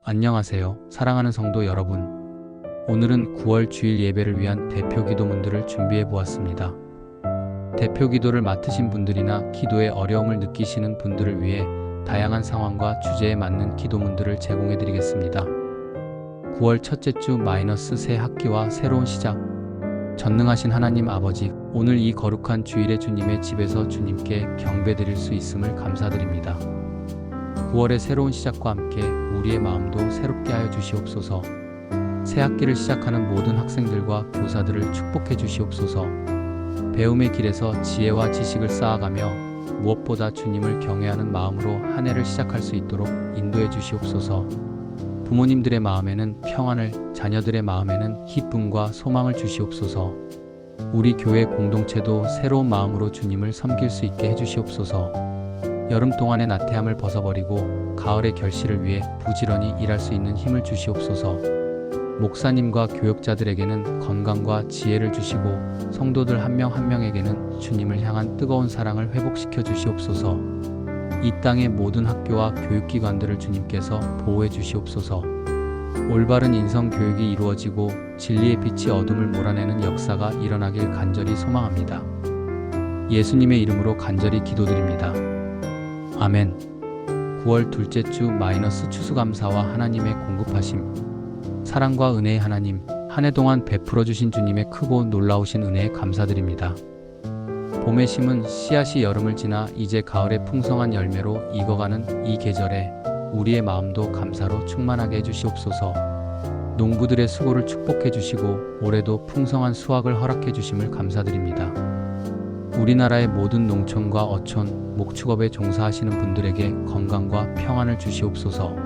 안녕하세요. 사랑하는 성도 여러분. 오늘은 9월 주일 예배를 위한 대표 기도문들을 준비해 보았습니다. 대표 기도를 맡으신 분들이나 기도에 어려움을 느끼시는 분들을 위해 다양한 상황과 주제에 맞는 기도문들을 제공해 드리겠습니다. 9월 첫째 주 새 학기와 새로운 시작. 전능하신 하나님 아버지, 오늘 이 거룩한 주일에 주님의 집에서 주님께 경배드릴 수 있음을 감사드립니다. 9월의 새로운 시작과 함께 우리의 마음도 새롭게 하여 주시옵소서. 새 학기를 시작하는 모든 학생들과 교사들을 축복해 주시옵소서. 배움의 길에서 지혜와 지식을 쌓아가며 무엇보다 주님을 경외하는 마음으로 한 해를 시작할 수 있도록 인도해 주시옵소서. 부모님들의 마음에는 평안을, 자녀들의 마음에는 기쁨과 소망을 주시옵소서. 우리 교회 공동체도 새로운 마음으로 주님을 섬길 수 있게 해주시옵소서. 여름 동안의 나태함을 벗어버리고 가을의 결실을 위해 부지런히 일할 수 있는 힘을 주시옵소서. 목사님과 교역자들에게는 건강과 지혜를 주시고 성도들 한 명 한 명에게는 주님을 향한 뜨거운 사랑을 회복시켜 주시옵소서. 이 땅의 모든 학교와 교육기관들을 주님께서 보호해 주시옵소서. 올바른 인성 교육이 이루어지고 진리의 빛이 어둠을 몰아내는 역사가 일어나길 간절히 소망합니다. 예수님의 이름으로 간절히 기도드립니다. 아멘. 9월 둘째 주 추수감사와 하나님의 공급하심. 사랑과 은혜의 하나님, 한 해 동안 베풀어 주신 주님의 크고 놀라우신 은혜에 감사드립니다. 봄에 심은 씨앗이 여름을 지나 이제 가을의 풍성한 열매로 익어가는 이 계절에 우리의 마음도 감사로 충만하게 해주시옵소서. 농부들의 수고를 축복해 주시고 올해도 풍성한 수확을 허락해 주심을 감사드립니다. 우리나라의 모든 농촌과 어촌, 목축업에 종사하시는 분들에게 건강과 평안을 주시옵소서.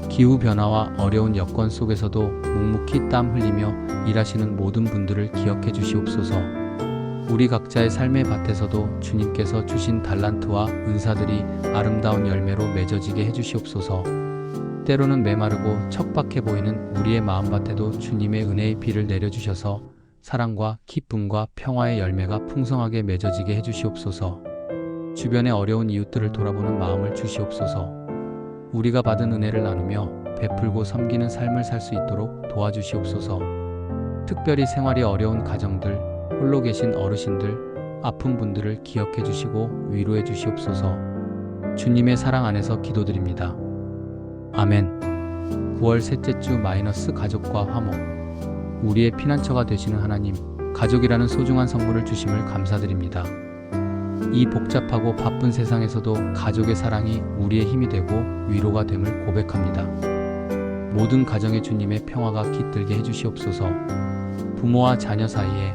기후변화와 어려운 여건 속에서도 묵묵히 땀 흘리며 일하시는 모든 분들을 기억해 주시옵소서. 우리 각자의 삶의 밭에서도 주님께서 주신 달란트와 은사들이 아름다운 열매로 맺어지게 해주시옵소서. 때로는 메마르고 척박해 보이는 우리의 마음밭에도 주님의 은혜의 비를 내려주셔서 사랑과 기쁨과 평화의 열매가 풍성하게 맺어지게 해주시옵소서. 주변의 어려운 이웃들을 돌아보는 마음을 주시옵소서. 우리가 받은 은혜를 나누며 베풀고 섬기는 삶을 살 수 있도록 도와주시옵소서. 특별히 생활이 어려운 가정들, 홀로 계신 어르신들, 아픈 분들을 기억해 주시고 위로해 주시옵소서. 주님의 사랑 안에서 기도드립니다. 아멘. 9월 셋째 주 가족과 화목. 우리의 피난처가 되시는 하나님, 가족이라는 소중한 선물을 주심을 감사드립니다. 이 복잡하고 바쁜 세상에서도 가족의 사랑이 우리의 힘이 되고 위로가 됨을 고백합니다. 모든 가정에 주님의 평화가 깃들게 해주시옵소서. 부모와 자녀 사이에,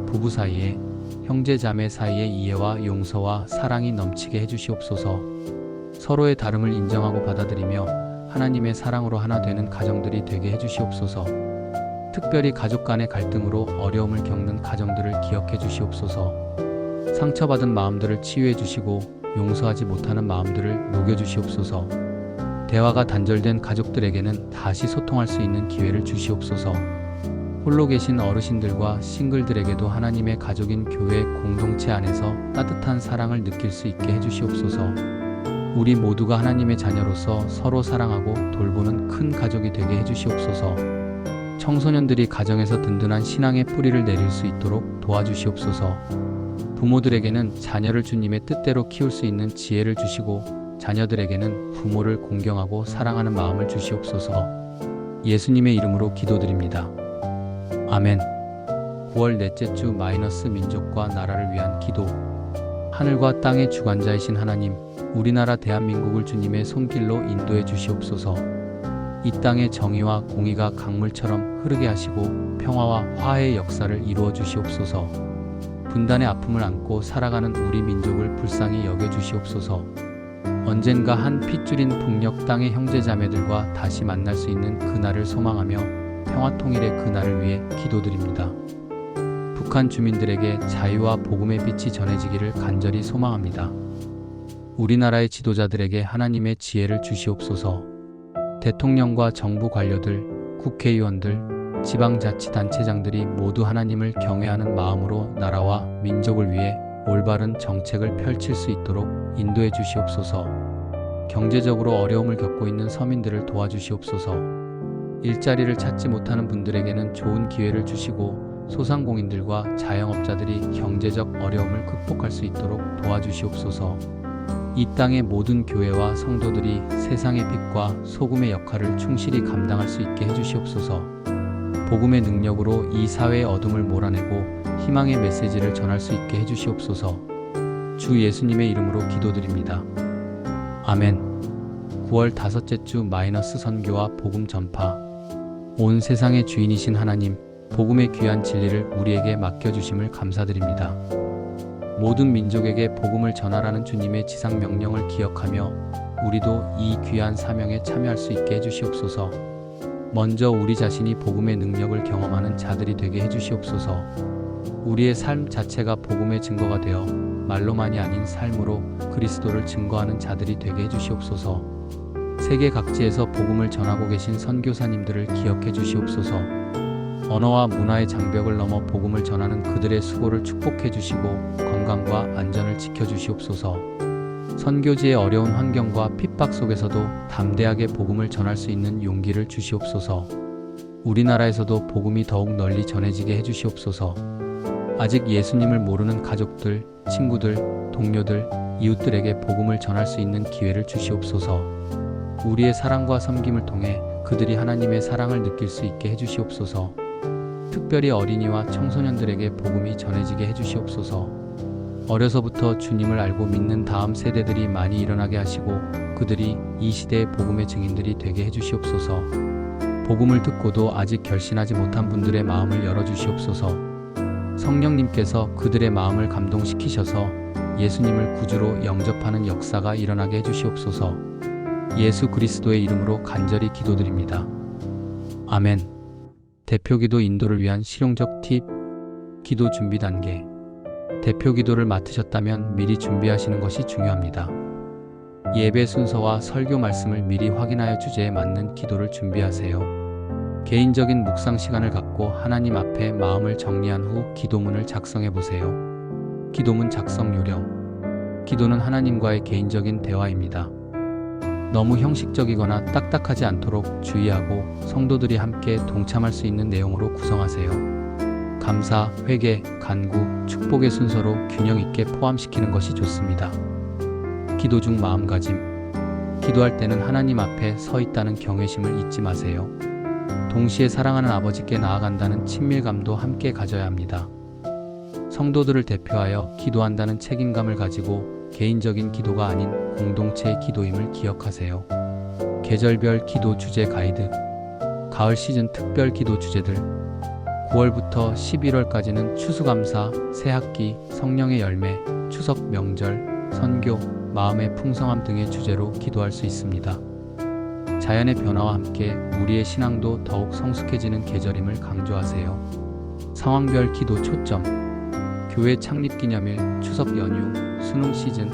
부부 사이에, 형제 자매 사이에 이해와 용서와 사랑이 넘치게 해주시옵소서. 서로의 다름을 인정하고 받아들이며 하나님의 사랑으로 하나 되는 가정들이 되게 해주시옵소서. 특별히 가족 간의 갈등으로 어려움을 겪는 가정들을 기억해 주시옵소서. 상처받은 마음들을 치유해 주시고 용서하지 못하는 마음들을 녹여 주시옵소서. 대화가 단절된 가족들에게는 다시 소통할 수 있는 기회를 주시옵소서. 홀로 계신 어르신들과 싱글들에게도 하나님의 가족인 교회 공동체 안에서 따뜻한 사랑을 느낄 수 있게 해주시옵소서. 우리 모두가 하나님의 자녀로서 서로 사랑하고 돌보는 큰 가족이 되게 해주시옵소서. 청소년들이 가정에서 든든한 신앙의 뿌리를 내릴 수 있도록 도와주시옵소서. 부모들에게는 자녀를 주님의 뜻대로 키울 수 있는 지혜를 주시고 자녀들에게는 부모를 공경하고 사랑하는 마음을 주시옵소서. 예수님의 이름으로 기도드립니다. 아멘. 9월 넷째 주 민족과 나라를 위한 기도. 하늘과 땅의 주관자이신 하나님, 우리나라 대한민국을 주님의 손길로 인도해 주시옵소서. 이 땅의 정의와 공의가 강물처럼 흐르게 하시고 평화와 화해의 역사를 이루어 주시옵소서. 분단의 아픔을 안고 살아가는 우리 민족을 불쌍히 여겨 주시옵소서. 언젠가 한 핏줄인 북녘 땅의 형제자매들과 다시 만날 수 있는 그날을 소망하며 평화통일의 그날을 위해 기도드립니다. 북한 주민들에게 자유와 복음의 빛이 전해지기를 간절히 소망합니다. 우리나라의 지도자들에게 하나님의 지혜를 주시옵소서. 대통령과 정부 관료들, 국회의원들, 지방자치단체장들이 모두 하나님을 경외하는 마음으로 나라와 민족을 위해 올바른 정책을 펼칠 수 있도록 인도해 주시옵소서. 경제적으로 어려움을 겪고 있는 서민들을 도와주시옵소서. 일자리를 찾지 못하는 분들에게는 좋은 기회를 주시고 소상공인들과 자영업자들이 경제적 어려움을 극복할 수 있도록 도와주시옵소서. 이 땅의 모든 교회와 성도들이 세상의 빛과 소금의 역할을 충실히 감당할 수 있게 해주시옵소서. 복음의 능력으로 이 사회의 어둠을 몰아내고 희망의 메시지를 전할 수 있게 해주시옵소서. 주 예수님의 이름으로 기도드립니다. 아멘. 9월 다섯째 주 마이너스 선교와 복음 전파. 온 세상의 주인이신 하나님, 복음의 귀한 진리를 우리에게 맡겨주심을 감사드립니다. 모든 민족에게 복음을 전하라는 주님의 지상 명령을 기억하며 우리도 이 귀한 사명에 참여할 수 있게 해주시옵소서. 먼저 우리 자신이 복음의 능력을 경험하는 자들이 되게 해주시옵소서. 우리의 삶 자체가 복음의 증거가 되어 말로만이 아닌 삶으로 그리스도를 증거하는 자들이 되게 해주시옵소서. 세계 각지에서 복음을 전하고 계신 선교사님들을 기억해 주시옵소서. 언어와 문화의 장벽을 넘어 복음을 전하는 그들의 수고를 축복해 주시고 건강과 안전을 지켜 주시옵소서. 선교지의 어려운 환경과 핍박 속에서도 담대하게 복음을 전할 수 있는 용기를 주시옵소서. 우리나라에서도 복음이 더욱 널리 전해지게 해주시옵소서. 아직 예수님을 모르는 가족들, 친구들, 동료들, 이웃들에게 복음을 전할 수 있는 기회를 주시옵소서. 우리의 사랑과 섬김을 통해 그들이 하나님의 사랑을 느낄 수 있게 해주시옵소서. 특별히 어린이와 청소년들에게 복음이 전해지게 해주시옵소서. 어려서부터 주님을 알고 믿는 다음 세대들이 많이 일어나게 하시고 그들이 이 시대의 복음의 증인들이 되게 해주시옵소서. 복음을 듣고도 아직 결신하지 못한 분들의 마음을 열어주시옵소서. 성령님께서 그들의 마음을 감동시키셔서 예수님을 구주로 영접하는 역사가 일어나게 해주시옵소서. 예수 그리스도의 이름으로 간절히 기도드립니다. 아멘. 대표기도 인도를 위한 실용적 팁. 기도 준비 단계. 대표 기도를 맡으셨다면 미리 준비하시는 것이 중요합니다. 예배 순서와 설교 말씀을 미리 확인하여 주제에 맞는 기도를 준비하세요. 개인적인 묵상 시간을 갖고 하나님 앞에 마음을 정리한 후 기도문을 작성해 보세요. 기도문 작성 요령. 기도는 하나님과의 개인적인 대화입니다. 너무 형식적이거나 딱딱하지 않도록 주의하고 성도들이 함께 동참할 수 있는 내용으로 구성하세요. 감사, 회개, 간구, 축복의 순서로 균형 있게 포함시키는 것이 좋습니다. 기도 중 마음가짐. 기도할 때는 하나님 앞에 서 있다는 경외심을 잊지 마세요. 동시에 사랑하는 아버지께 나아간다는 친밀감도 함께 가져야 합니다. 성도들을 대표하여 기도한다는 책임감을 가지고 개인적인 기도가 아닌 공동체의 기도임을 기억하세요. 계절별 기도 주제 가이드. 가을 시즌 특별 기도 주제들. 9월부터 11월까지는 추수감사, 새학기, 성령의 열매, 추석 명절, 선교, 마음의 풍성함 등의 주제로 기도할 수 있습니다. 자연의 변화와 함께 우리의 신앙도 더욱 성숙해지는 계절임을 강조하세요. 상황별 기도 초점. 교회 창립 기념일, 추석 연휴, 수능 시즌,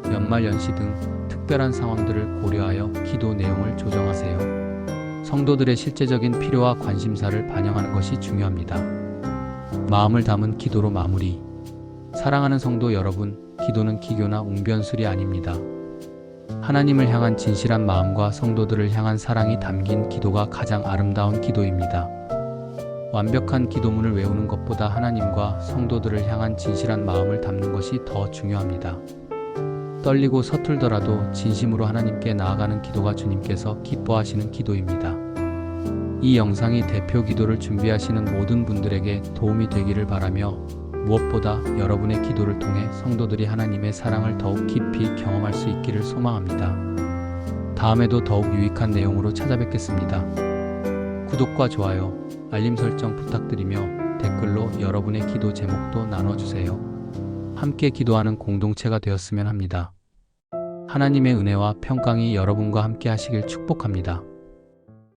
연말 연시 등 특별한 상황들을 고려하여 기도 내용을 조정하세요. 성도들의 실제적인 필요와 관심사를 반영하는 것이 중요합니다. 마음을 담은 기도로 마무리. 사랑하는 성도 여러분, 기도는 기교나 웅변술이 아닙니다. 하나님을 향한 진실한 마음과 성도들을 향한 사랑이 담긴 기도가 가장 아름다운 기도입니다. 완벽한 기도문을 외우는 것보다 하나님과 성도들을 향한 진실한 마음을 담는 것이 더 중요합니다. 떨리고 서툴더라도 진심으로 하나님께 나아가는 기도가 주님께서 기뻐하시는 기도입니다. 이 영상이 대표 기도를 준비하시는 모든 분들에게 도움이 되기를 바라며 무엇보다 여러분의 기도를 통해 성도들이 하나님의 사랑을 더욱 깊이 경험할 수 있기를 소망합니다. 다음에도 더욱 유익한 내용으로 찾아뵙겠습니다. 구독과 좋아요, 알림 설정 부탁드리며 댓글로 여러분의 기도 제목도 나눠주세요. 함께 기도하는 공동체가 되었으면 합니다. 하나님의 은혜와 평강이 여러분과 함께 하시길 축복합니다.